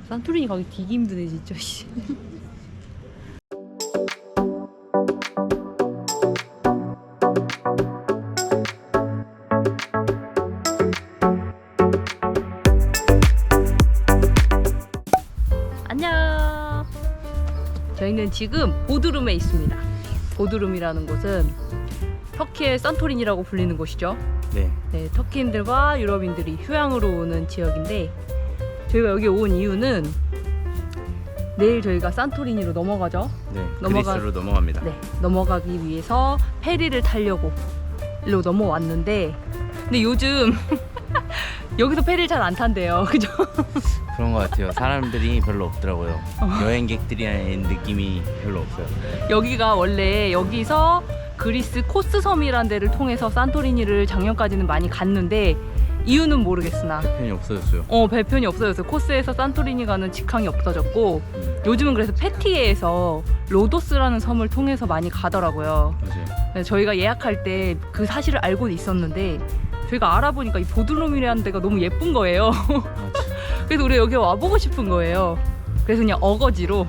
산토리니 가기 되게 힘드네 진짜. 안녕. 저희는 지금 보드룸에 있습니다. 보드룸이라는 곳은 터키의 산토리니라고 불리는 곳이죠. 네. 네, 터키인들과 유럽인들이 휴양으로 오는 지역인데, 저희가 여기 온 이유는 내일 저희가 산토리니로 넘어가죠. 네. 그리스로 넘어갑니다. 네, 넘어가기 위해서 페리를 타려고 일로 넘어왔는데, 근데 요즘 여기서 페리를 잘 안 탄대요. 그죠? 그런 것 같아요. 사람들이 별로 없더라고요. 여행객들이라는 느낌이 별로 없어요. 여기가 원래 여기서 그리스 코스 섬이라는 데를 통해서 산토리니를 작년까지는 많이 갔는데, 이유는 모르겠으나 편이 없어졌어요. 배편이 없어졌어요. 코스에서 산토리니 가는 직항이 없어졌고, 요즘은 그래서 페티에에서 로도스라는 섬을 통해서 많이 가더라고요. 맞아요. 그래서 저희가 예약할 때 그 사실을 알고 있었는데, 저희가 알아보니까 이 보드룸이라는 데가 너무 예쁜 거예요. 그래서 우리 여기 와보고 싶은 거예요. 그래서 그냥 어거지로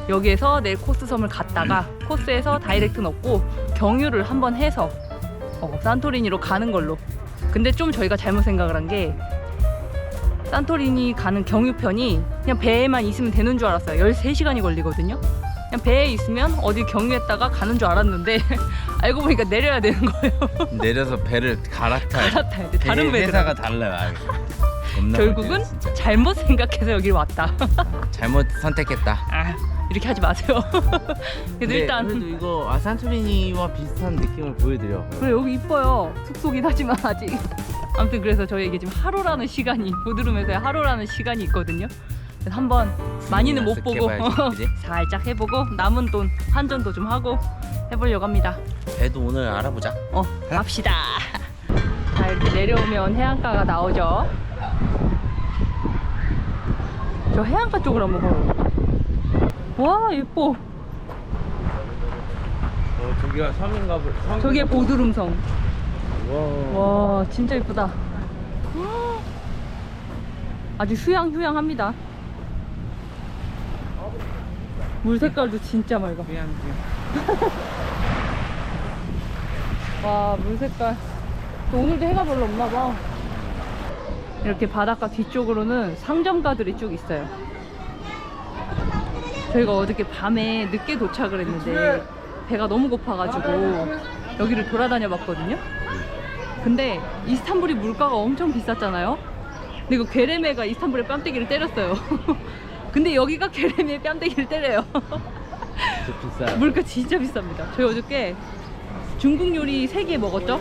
여기에서 내일 코스 섬을 갔다가 코스에서 다이렉트 넣고 경유를 한번 해서 산토리니로 가는 걸로. 근데 좀 저희가 잘못 생각을 한 게, 산토리니 가는 경유편이 그냥 배에만 있으면 되는 줄 알았어요. 13시간이 걸리거든요. 그냥 배에 있으면 어디 경유했다가 가는 줄 알았는데 알고 보니까 내려야 되는 거예요. 내려서 배를 갈아타야 갈아타야 돼. 다른 배들. 회사가 달라요. 결국은 멋지네, 진짜. 잘못 생각해서 여기를 왔다. 잘못 선택했다. 이렇게 하지 마세요. 그래도 일단 그래도 이거 산토리니와 비슷한 느낌을 보여드려. 그래, 여기 이뻐요. 숙소긴 하지만 아직. 아무튼 그래서 저희에게 지금 하루라는 시간이, 보드룸에서의 하루라는 시간이 있거든요. 그래서 한번 많이는 못 보고 그지? 살짝 해보고 남은 돈 환전도 좀 하고 해보려고 합니다. 배도 오늘 알아보자. 갑시다. 자, 이렇게 내려오면 해안가가 나오죠. 저 해안가 쪽으로 한번 가볼게요. 와, 예뻐. 저기가 섬인가 보. 저게 보드룸성. 와. 와, 진짜 예쁘다. 아주 휴양합니다. 물 색깔도 진짜 맑아. 와, 물 색깔. 또 오늘도 해가 별로 없나 봐. 이렇게 바닷가 뒤쪽으로는 상점가들이 쭉 있어요. 저희가 어저께 밤에 늦게 도착을 했는데 배가 너무 고파가지고 여기를 돌아다녀 봤거든요. 근데 이스탄불이 물가가 엄청 비쌌잖아요. 근데 이거 게레메가 이스탄불의 뺨때기를 때렸어요. 근데 여기가 게레메의 뺨때기를 때려요. 진짜 비싸요. 물가 진짜 비쌉니다. 저희 어저께 중국 요리 3개 먹었죠?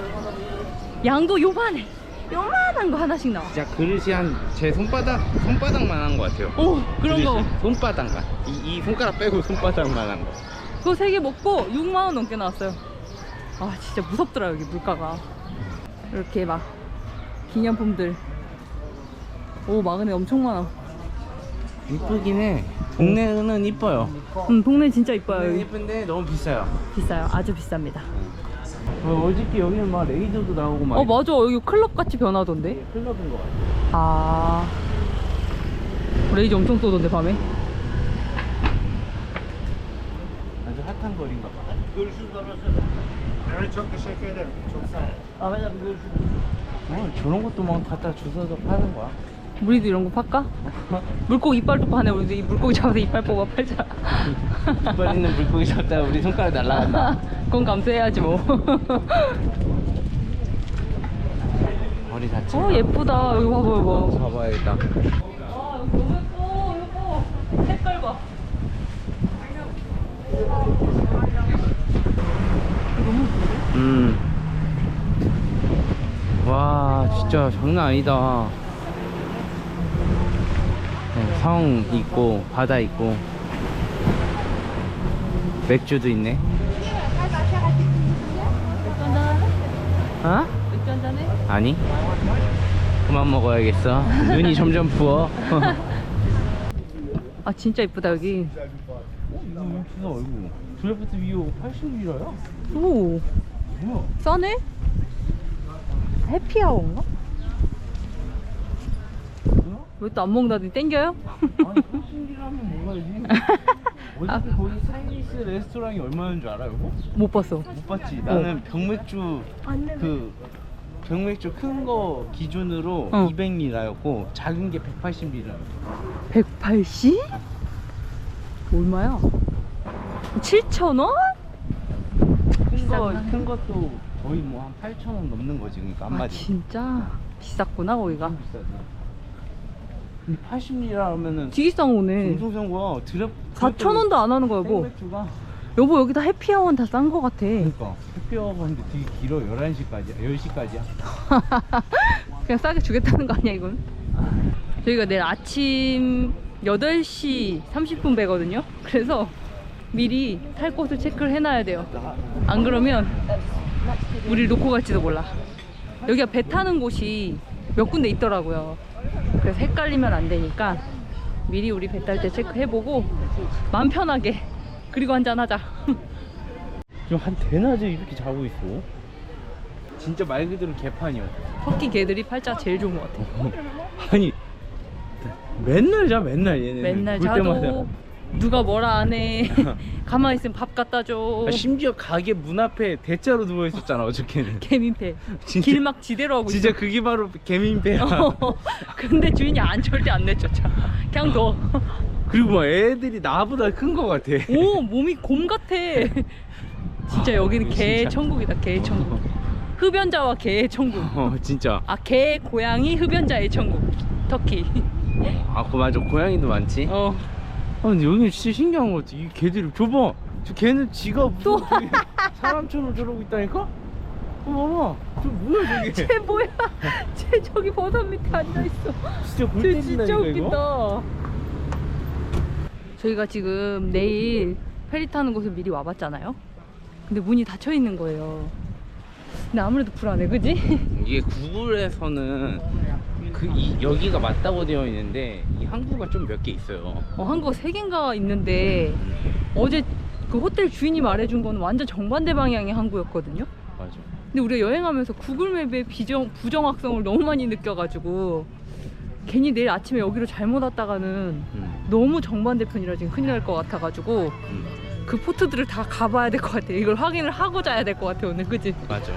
양도 요만한 거 하나씩 나와. 진짜 그릇이 한 제 손바닥만한 것 같아요. 오, 그런 그릇이. 거. 손바닥만. 이 손가락 빼고 손바닥만한 거. 그거 3개 먹고 6만 원 넘게 나왔어요. 아, 진짜 무섭더라 여기 물가가. 이렇게 막 기념품들. 오, 마그네 엄청 많아. 이쁘긴 해. 동네는 이뻐요. 동네 진짜 이뻐요. 여기. 이쁜데 너무 비싸요. 비싸요. 아주 비쌉니다. 어저께 여기는 막 레이저도 나오고 막. 맞아. 여기 클럽 같이 변하던데. 클럽인 것 같아. 아, 레이저 엄청 쏘던데 밤에. 아주 핫한 거리인가 봐. 저런 것도 막 갖다 주워서 파는 거야. 우리도 이런 거 팔까? 물고기 이빨도 파네. 우리도 이 물고기 잡아서 이빨 뽑아 팔자. 이빨 있는 물고기 잡다가 우리 손가락 날라간다. 그건 감수해야지 뭐. 머리 다친다. 예쁘다. 여기 봐봐. 가봐야겠다. 아, 여기 너무 예뻐. 색깔 봐. 너무 예쁜데? 와, 진짜 장난 아니다. 성 있고 바다 있고 맥주도 있네. 맥주 한잔 할래? 어? 맥주 한잔 해? 아니, 그만 먹어야겠어. 눈이 점점 부어. 아, 진짜 예쁘다 여기. 이거 뭐 비싸 얼굴. 드래프트 위오 80리라야? 오, 뭐야? 싸네? 해피아워인가? 왜 또 안 먹는다더니 땡겨요? 아니 말이지. 어저께 거기 차이니스 레스토랑이 얼마인 줄 알아 여보? 못 봤어. 못 봤지. 나는 병맥주 그 병맥주 큰 거 기준으로 200리라였고 작은 게 180리라. 180? 얼마야? 7,000원? 큰 것도 거의 뭐 한 8,000원 넘는 거지. 그러니까 아 한마디. 진짜 비쌌구나 거기가. 비싸지. 근데 80리라 하면은 되게 싼 거네. 엄청 싼 거야. 4,000원도 안 하는 거야 여보. 생맥주가. 여보 여기다 해피아워는 다 싼 거 같아. 그러니까 햇볕 근데 되게 길어. 11시까지야 10시까지야. 그냥 싸게 주겠다는 거 아니야 이건? 저희가 내일 아침 8시 30분 배거든요. 그래서 미리 탈 곳을 체크를 해놔야 돼요. 안 그러면 우리를 놓고 갈지도 몰라. 여기가 배 타는 곳이 몇 군데 있더라고요. 그래서 헷갈리면 안 되니까 미리 우리 배 탈 때 체크해보고 마음 편하게 그리고 한잔 하자. 지금 한 대낮에 이렇게 자고 있어. 진짜 말 그대로 개판이야. 토끼 개들이 팔자가 제일 좋은 것 같아. 아니 맨날 자 맨날 얘네. 맨날 자도 누가 뭐라 안 해. 가만히 있으면 밥 갖다 줘. 심지어 가게 문 앞에 대자로 누워 있었잖아 어저께는. 개민폐. 진짜- 길막 지대로 하고 진짜 있어. 그게 바로 개민배야. 근데 주인이 절대 안 내쫓아. 그냥 둬. 그리고 막 애들이 나보다 큰 거 같아. 오 몸이 곰 같아. 진짜 여기는 개 진짜. 천국이다. 개 천국. 흡연자와 개의 천국. 진짜. 아 개 고양이 흡연자의 천국. 터키. 아 그 맞아 고양이도 많지. 어. 아 근데 여기 진짜 신기한 거 같아. 이 개들이 줘봐. 저 개는 지가 무슨 저기 사람처럼 저러고 있다니까? 봐봐. 저 뭐야 저게. 쟤 뭐야? 쟤 저기 버섯 밑에 앉아 있어. 진짜 골 쟤 때린다니까 진짜 이거. 웃긴다. 저희가 지금 내일 페리 타는 곳을 미리 와봤잖아요. 근데 문이 닫혀 있는 거예요. 근데 아무래도 불안해, 그지? 이게 구글에서는 여기가 맞다고 되어 있는데 이 항구가 좀 몇 개 있어요. 한국어 3개인가 있는데 어제 그 호텔 주인이 말해준 거는 완전 정반대 방향의 항구였거든요. 맞아. 근데 우리가 여행하면서 구글맵의 부정확성을 너무 많이 느껴가지고 괜히 내일 아침에 여기로 잘못 왔다가는 너무 정반대편이라 지금 큰일 날 것 같아가지고 그 포트들을 다 가봐야 될 것 같아. 이걸 확인을 하고 자야 될 것 같아 오늘, 그치? 맞아.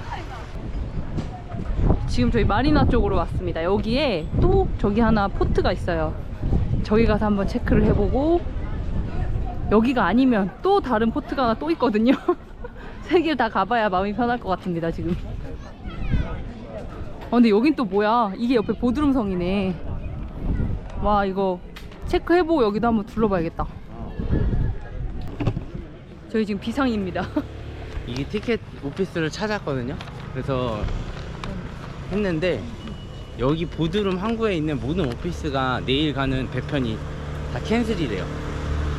지금 저희 마리나 쪽으로 왔습니다. 여기에 또 저기 하나 포트가 있어요. 저기 가서 한번 체크를 해보고 여기가 아니면 또 다른 포트가 하나 또 있거든요. 3개를 다 가봐야 마음이 편할 것 같습니다 지금. 근데 여긴 또 뭐야? 이게 옆에 보드름성이네. 와 이거 체크해보고 여기도 한번 둘러봐야겠다. 저희 지금 비상입니다. 이게 티켓 오피스를 찾았거든요. 그래서 했는데 여기 보드룸 항구에 있는 모든 오피스가 내일 가는 배편이 다 캔슬이래요.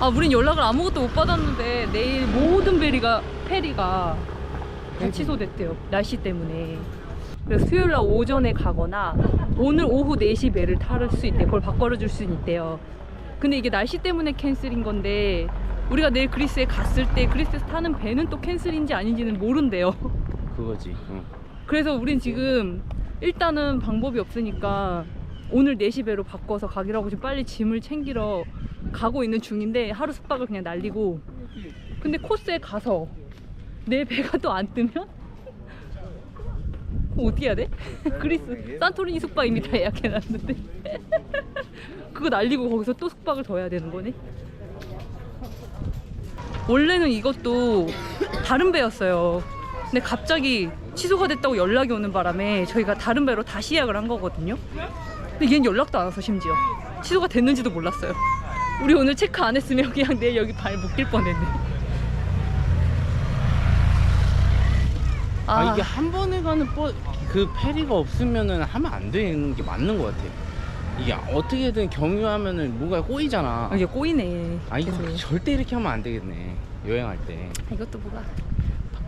아 우린 연락을 아무것도 못 받았는데 내일 모든 페리가 다 취소됐대요. 날씨 때문에. 그래서 수요일날 오전에 가거나 오늘 오후 4시 배를 탈 수 있대. 그걸 바꿔줄 수 있대요. 근데 이게 날씨 때문에 캔슬인 건데 우리가 내일 그리스에 갔을 때 그리스에서 타는 배는 또 캔슬인지 아닌지는 모른대요. 그거지. 그래서 우린 지금 일단은 방법이 없으니까 오늘 4시 배로 바꿔서 가기로 하고 지금 빨리 짐을 챙기러 가고 있는 중인데 하루 숙박을 그냥 날리고. 근데 코스에 가서 내 배가 또 안 뜨면 어떻게 해야 돼? 그리스 산토리니 숙박입니다 예약해놨는데 그거 날리고 거기서 또 숙박을 더 해야 되는 거네. 원래는 이것도 다른 배였어요. 근데 갑자기 취소가 됐다고 연락이 오는 바람에 저희가 다른 배로 다시 예약을 한 거거든요. 근데 얘는 연락도 안 와서 심지어 취소가 됐는지도 몰랐어요. 우리 오늘 체크 안 했으면 그냥 내일 여기 발 묶일 뻔했네. 이게 한 번에 가는 그 페리가 없으면은 하면 안 되는 게 맞는 것 같아. 이게 어떻게든 경유하면은 뭔가 꼬이잖아. 이게 꼬이네. 이거 계속. 절대 이렇게 하면 안 되겠네. 여행할 때. 이것도 뭐가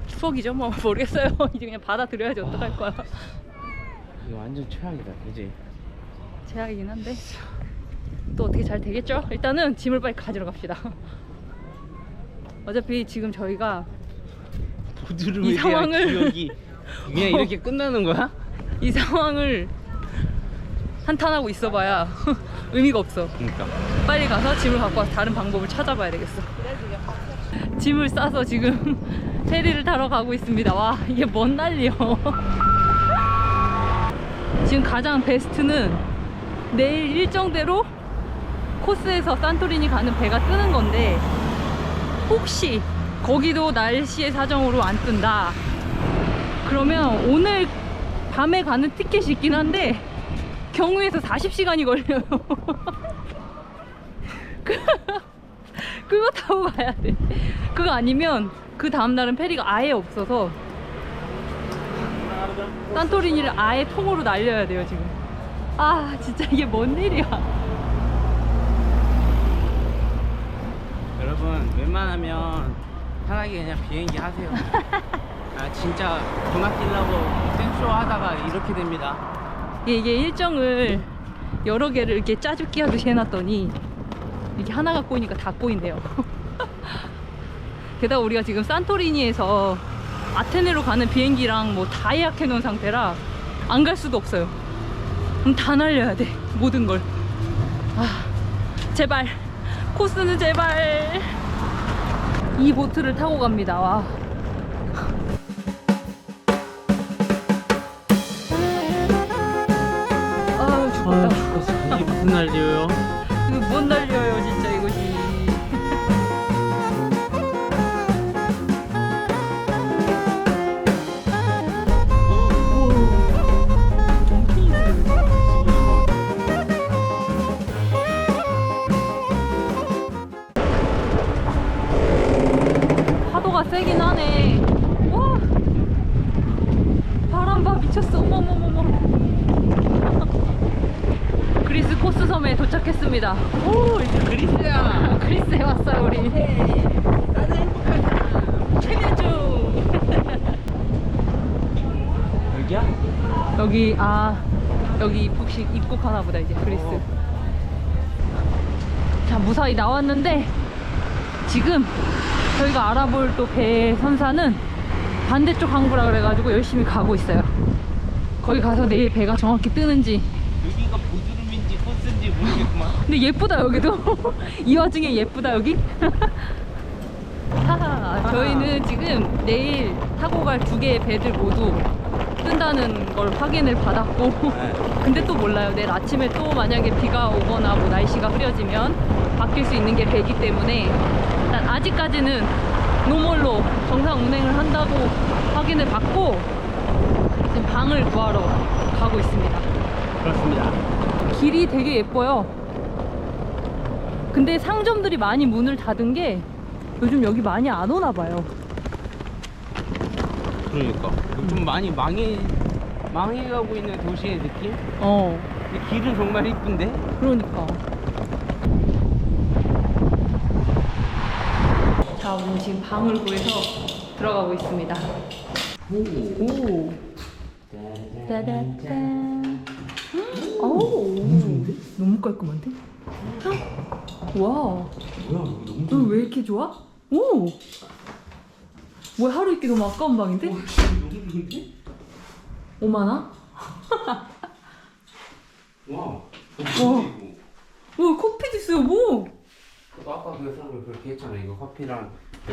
추억이죠. 뭐 모르겠어요. 이제 그냥 받아들여야지 어떡할 거야. 이거 완전 최악이다, 그지? 제약이긴 한데 또 어떻게 잘 되겠죠? 일단은 짐을 빨리 가지러 갑시다. 어차피 지금 저희가 보드룸에 이 대한 상황을- 기억이 그냥 이렇게 끝나는 거야? 이 상황을 한탄하고 있어봐야 의미가 없어. 그러니까. 빨리 가서 짐을 갖고 와서 다른 방법을 찾아봐야 되겠어. 짐을 싸서 지금 페리를 타러 가고 있습니다. 와, 이게 뭔 난리여. 지금 가장 베스트는 내일 일정대로 코스에서 산토리니 가는 배가 뜨는 건데, 혹시 거기도 날씨의 사정으로 안 뜬다 그러면 오늘 밤에 가는 티켓이 있긴 한데 경유해서 40시간이 걸려요. 그거 타고 가야 돼. 그거 아니면 그 다음날은 페리가 아예 없어서 산토리니를 아예 통으로 날려야 돼요 지금. 아 진짜 이게 뭔 일이야. 여러분 웬만하면 편하게 그냥 비행기 하세요. 아 진짜 돈 아끼려고 땡쇼 하다가 이렇게 됩니다. 이게 일정을 여러 개를 이렇게 짜집기 하듯이 해놨더니 이렇게 하나가 꼬이니까 다 꼬인대요. 게다가 우리가 지금 산토리니에서 아테네로 가는 비행기랑 뭐 다 예약해 놓은 상태라 안 갈 수도 없어요. 그럼 다 날려야 돼 모든 걸. 아 제발 코스는 제발. 이 보트를 타고 갑니다. 와. 아 죽겠다. 이게 무슨 날이에요? 이거 못 날려요 진짜 이것이. 파도가 세긴 하네. 와 바람 봐 미쳤어. 어머머머머. 그리스 코스 섬에 도착했습니다. 오 이제 그리스야. 그리스에 왔어요 우리. 나는 행복하다. 최면중. 여기야? 여기 여기 입국하나 보다 이제 그리스. 자 무사히 나왔는데 지금 저희가 알아볼 또 배 선사는 반대쪽 항구라 그래가지고 열심히 가고 있어요. 거기 가서 내일 배가 정확히 뜨는지. 여기가 보드룸인지 코스인지 모르겠구만. 근데 예쁘다 여기도. 이 와중에 예쁘다 여기. 하하, 저희는 지금 내일 타고 갈 2개의 배들 모두 뜬다는 걸 확인을 받았고 근데 또 몰라요. 내일 아침에 또 만약에 비가 오거나 뭐 날씨가 흐려지면 바뀔 수 있는 게 배기 때문에 일단 아직까지는 노멀로 정상 운행을 한다고 확인을 받고 지금 방을 구하러 가고 있습니다. 그렇습니다. 길이 되게 예뻐요. 근데 상점들이 많이 문을 닫은 게 요즘 여기 많이 안 오나 봐요. 그러니까 좀 많이 망해가고 있는 도시의 느낌? 어, 근데 길은 정말 이쁜데? 그러니까. 자, 우리 지금 방을 구해서 들어가고 있습니다. 오. 따다단. 오. 너무 깔끔한데? 와. 여기 왜 이렇게 좋아? 오. 뭐야, 하루 있기 너무 아까운 방인데? 5만원? 와. 와. 오, 커피도 있어요, 뭐? 너 아까 그 사람이 그렇게 했잖아. 이거 커피랑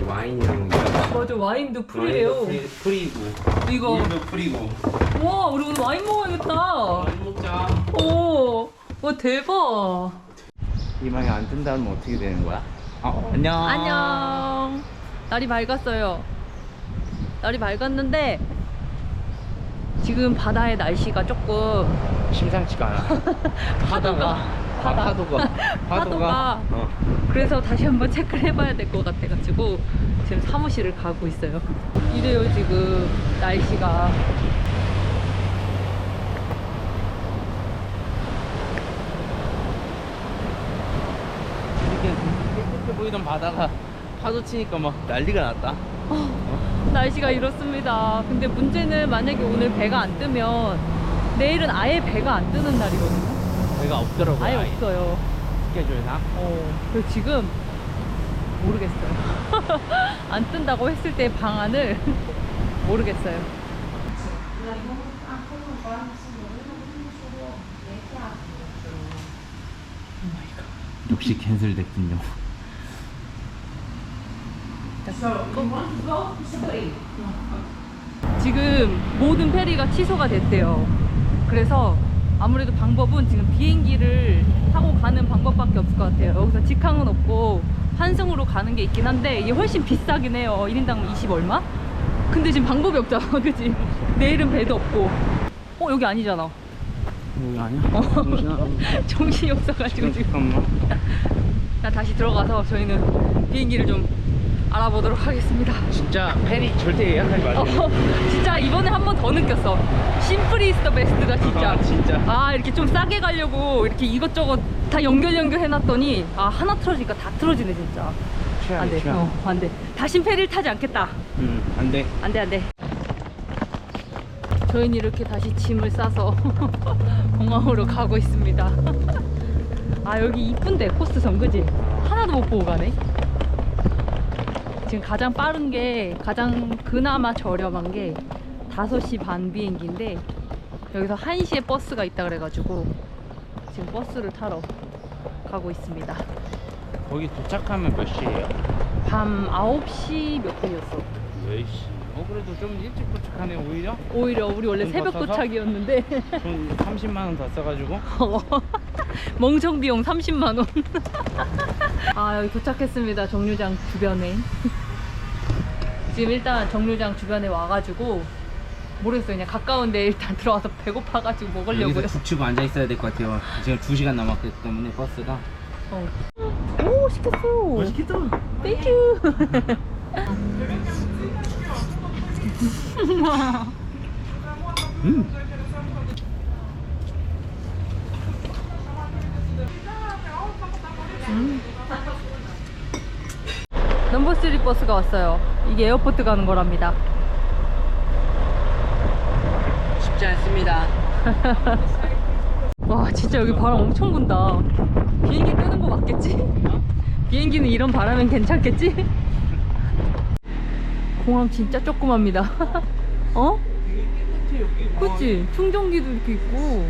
와인이랑 맞아, 와인도 풀이에요. 풀이고 이거. 물도 풀이고. 와, 우리 오늘 와인 먹어야겠다. 와인 먹자. 오, 와, 대박. 이 방에 안 뜬다면 어떻게 되는 거야? 안녕. 안녕. 날이 밝았어요. 날이 밝았는데 지금 바다의 날씨가 조금 심상치가 않아. 파도가. 그래서 다시 한번 체크를 해봐야 될 것 같아가지고 지금 사무실을 가고 있어요. 이래요 지금 날씨가. 이렇게 깨끗해 보이던 바다가 파도 치니까 막 난리가 났다. 날씨가 이렇습니다. 근데 문제는 만약에 오늘 배가 안 뜨면 내일은 아예 배가 안 뜨는 날이거든요. 배가 없더라고요. 아예 없어요. 스케줄상. 그래서 지금 모르겠어요. 안 뜬다고 했을 때 방안을 모르겠어요. 역시 캔슬됐군요. 지금 모든 페리가 취소가 됐대요. 그래서 아무래도 방법은 지금 비행기를 타고 가는 방법밖에 없을 것 같아요. 여기서 직항은 없고 환승으로 가는 게 있긴 한데 이게 훨씬 비싸긴 해요. 1인당 20 얼마? 근데 지금 방법이 없잖아. 그치? 내일은 배도 없고. 여기 아니잖아. 여기 아니야? 정신이 없어가지고 지금. 잠깐만. 자, 다시 들어가서 저희는 비행기를 좀 알아보도록 하겠습니다. 진짜 페리 절대 예약하지 마세요. 진짜 이번에 한 번 더 느꼈어. 심플이 is the best다 진짜. 진짜. 이렇게 좀 싸게 가려고 이렇게 이것저것 다 연결 해놨더니 하나 틀어지니까 다 틀어지네 진짜. 안돼. 안돼. 다신 페리를 타지 않겠다. 안돼. 안돼. 저희는 이렇게 다시 짐을 싸서 공항으로 가고 있습니다. 여기 이쁜데 코스선 그지? 하나도 못 보고 가네. 지금 가장 빠른 게 그나마 저렴한 게 5시 반 비행기인데 여기서 1시에 버스가 있다 그래가지고 지금 버스를 타러 가고 있습니다. 거기 도착하면 몇 시예요? 밤 9시 몇 분이었어? 10시. 그래도 좀 일찍 도착하네 오히려. 오히려 우리 원래 돈 새벽 더 써서? 도착이었는데 돈 30만 원 더 써가지고. 멍청 비용 30만 원. 여기 도착했습니다. 정류장 주변에. 지금 일단 정류장 주변에 와가지고 모르겠어요. 그냥 가까운데 일단 들어와서 배고파가지고 먹으려고요. 여기서 죽치고 앉아 있어야 될 것 같아요. 지금 2시간 남았기 때문에 버스가. 오, 시켰어. 맛있겠다. 땡큐. 넘버 3 버스가 왔어요. 이게 에어포트 가는 거랍니다. 쉽지 않습니다. 와, 진짜 여기 바람 엄청 분다. 비행기 끄는 거 맞겠지? 비행기는 이런 바람엔 괜찮겠지? 공항 진짜 조그맣니다. 그치? 충전기도 이렇게 있고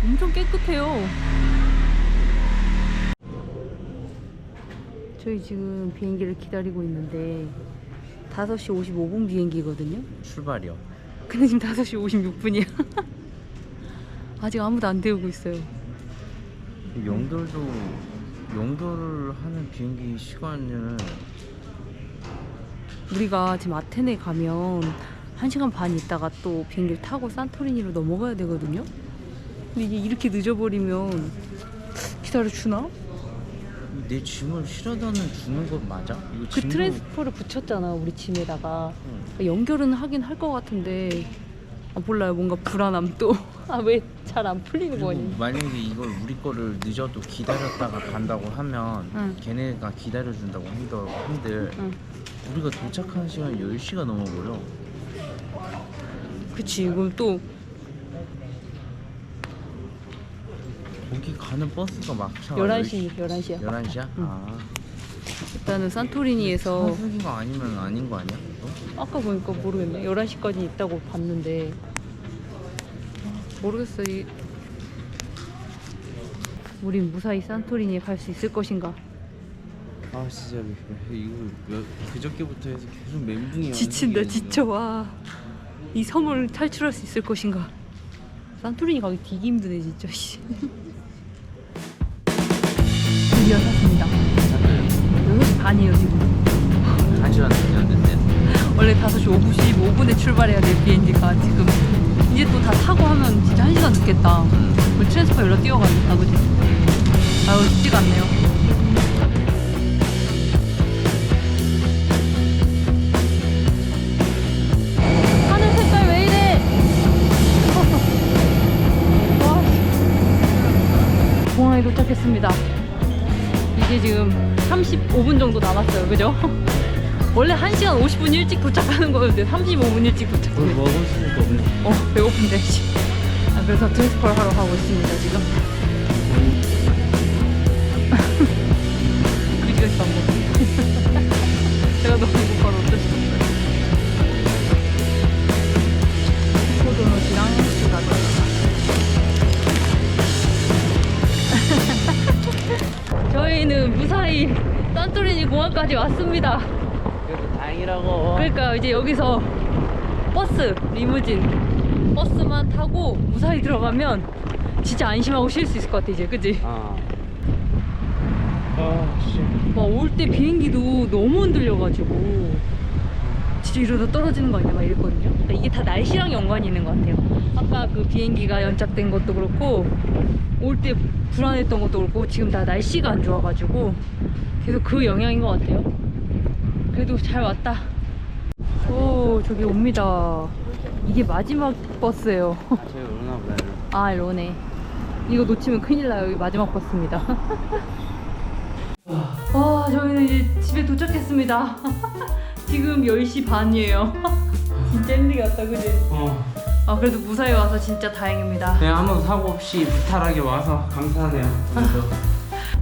엄청 깨끗해요. 저희 지금 비행기를 기다리고 있는데 5시 55분 비행기거든요. 출발이요. 근데 지금 5시 56분이야. 아직 아무도 안 태우고 있어요. 영돌도 영돌을 하는 비행기 시간은 우리가 지금 아테네 가면 1시간 반 있다가 또 비행기를 타고 산토리니로 넘어가야 되거든요. 근데 이게 이렇게 늦어버리면 기다려주나? 내 짐을 실어다는 주는 것 맞아? 이거 그 짐도- 트랜스퍼를 붙였잖아 우리 짐에다가. 연결은 하긴 할 것 같은데 몰라요. 뭔가 불안함 또. 왜 잘 안 풀리는 그리고 거니? 만약에 이걸 우리 거를 늦어도 기다렸다가 간다고 하면 응. 걔네가 기다려준다고 한들 응. 우리가 도착하는 시간 10시가 넘어버려. 그치. 그럼 또 거기 가는 버스가 막차가 11시야. 11시야? 응. 일단은 산토리니에서 한국인가 아니면 아닌 거 아니야? 아까 보니까 모르겠네. 11시까지 있다고 봤는데 모르겠어. 우린 무사히 산토리니에 갈 수 있을 것인가? 진짜 이거 그저께부터 해서 계속 멘붕이 지친다. 연속이었는데. 지쳐. 와, 이 섬을 탈출할 수 있을 것인가? 산토리니 가기 되게 힘드네 진짜. 드디어 탔습니다. 6시 반이에요 지금. 1시간 늦었는데 원래 5시 55분에 출발해야 될 비행기가 지금 이제 또 다 타고 하면 진짜 1시간 늦겠다. 우리 트랜스퍼 연락 뛰어가겠다. 그지? 쉽지가 않네요. 하늘 색깔 왜 이래? 와. 공항에 도착했습니다. 이제 지금 35분 정도 남았어요. 그죠? 원래 1시간 50분 일찍 도착하는 거였는데 35분 일찍 뭘 도착했네. 먹을 수가 없네. 배고픈데. 그래서 트랜스퍼를 하러 가고 있습니다 지금. 그지같이 안 먹어. 제가 너무 고파서 어쩔 수 없어요. 코도넛이랑 슈가도. 저희는 무사히 산토리니 공항까지 왔습니다. 그래도 다행이라고. 그러니까 이제 여기서 버스, 리무진, 버스만 타고 무사히 들어가면 진짜 안심하고 쉴 수 있을 것 같아 이제, 그치? 씨. 막 올 때 비행기도 너무 흔들려가지고 진짜 이러다 떨어지는 거 아니야 막 이랬거든요. 그러니까 이게 다 날씨랑 연관이 있는 것 같아요. 아까 그 비행기가 연착된 것도 그렇고 올 때 불안했던 것도 그렇고 지금 다 날씨가 안 좋아가지고 계속 그 영향인 것 같아요. 그래도 잘 왔다. 오, 저기 옵니다. 이게 마지막 버스예요. 저기 오나 보다. 아, 이러네. 이거 놓치면 큰일 나요. 여기 마지막 버스입니다. 와, 저희는 이제 집에 도착했습니다. 지금 10시 반이에요. 진짜 힘들게 왔다, 그지? 아, 그래도 무사히 와서 진짜 다행입니다. 그냥 아무 사고 없이 무탈하게 와서 감사하네요.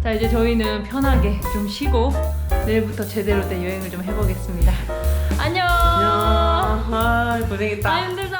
자, 이제 저희는 편하게 좀 쉬고 내일부터 제대로 된 여행을 좀 해보겠습니다. 안녕! 안녕. 아, 고생했다. 아, 힘들다.